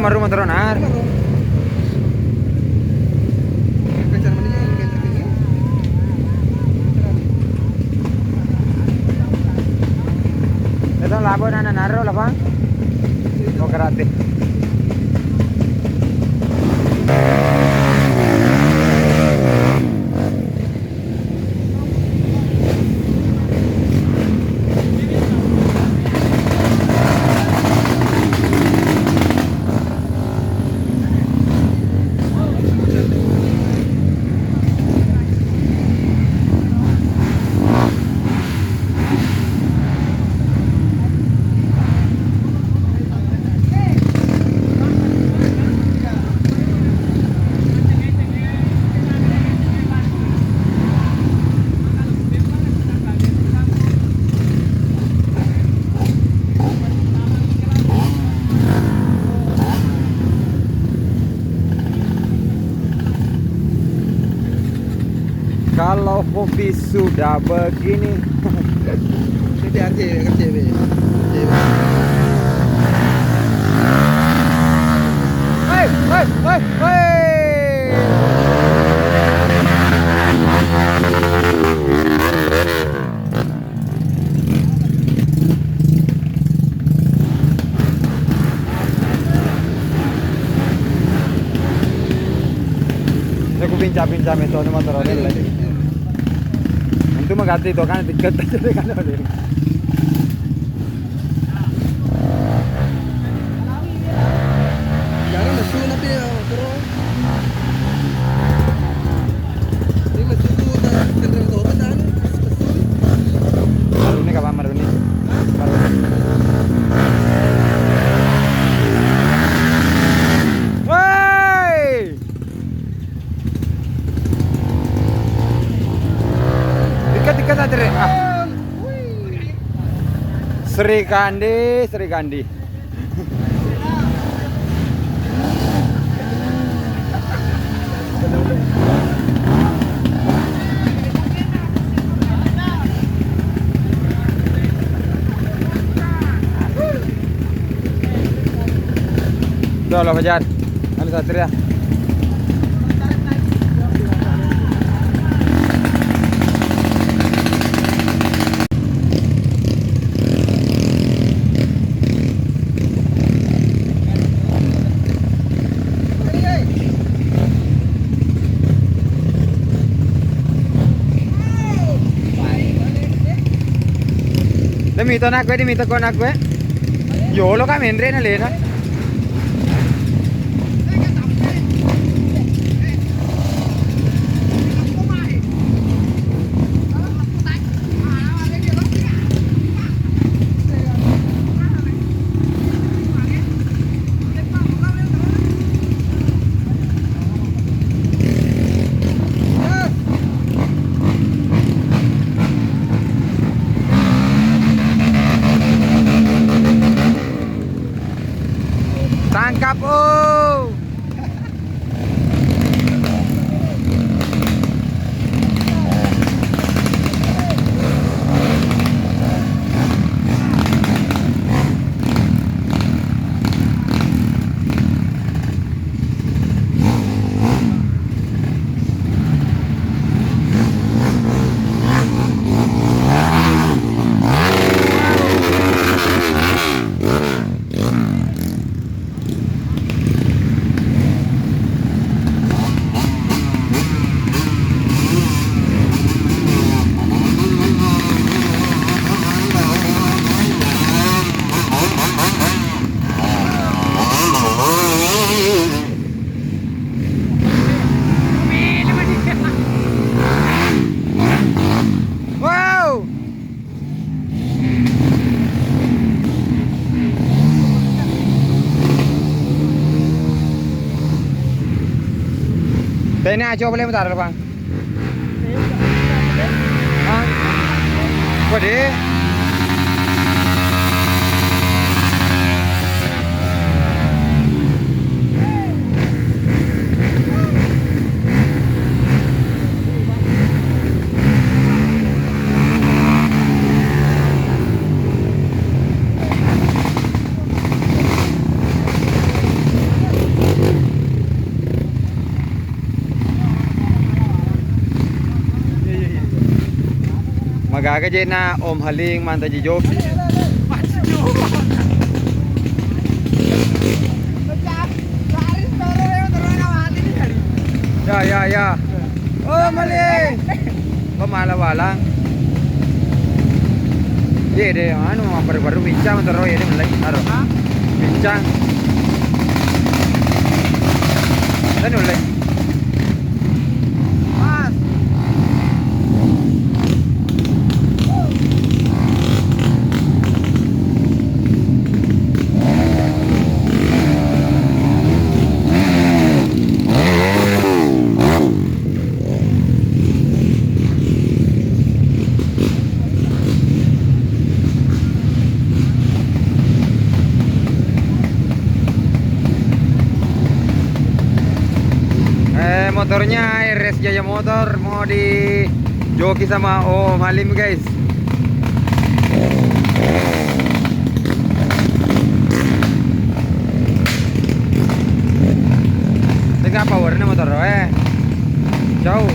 maru motor nar. Ito labo na nanaro lapang. O karate. Kalau kopi sudah begini. Ini RC. Hei. Aku pinjam itu motor ini lagi. Itu mengganti itu kan tiket aja kan ada. Jangan lesu nanti ya, bro. Ini lesu tuh udah cenderung turun dan lesu. Maruni kapan Maruni? Woi! Dekat aja deh. Sri Kandi. Tuh lo Fajar. Anu Satria. Dimito ko na gue. Yolo ka menre na lena. Tangkap oh. Ini aja boleh bentar bang. Bang, boleh. Magagaje na Om Haling Mantaji Joki. Ya. Oh, Maling. Pemala-walang. Iya deh, anu baru bincang terus ya mulai taruh. Bincang. Dan mulai. Mas. Motornya RS Jaya Motor mau di joki sama Om Halim guys. Tengah powernya motor jauh.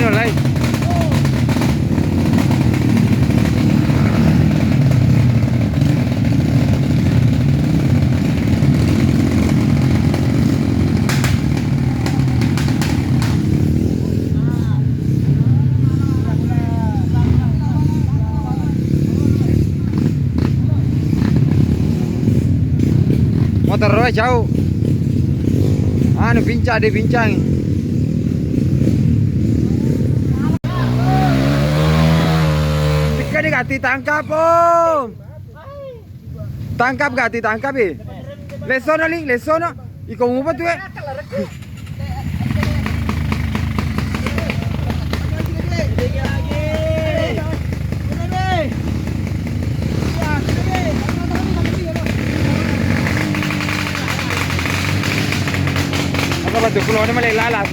Mulai. Motor roe jauh. Anu bincang. Jika digati tangkap Om. Tangkap gati tangkap Lesono ling, lesono. Ikaw mo ba tuh Apa tuh keluar malah lalas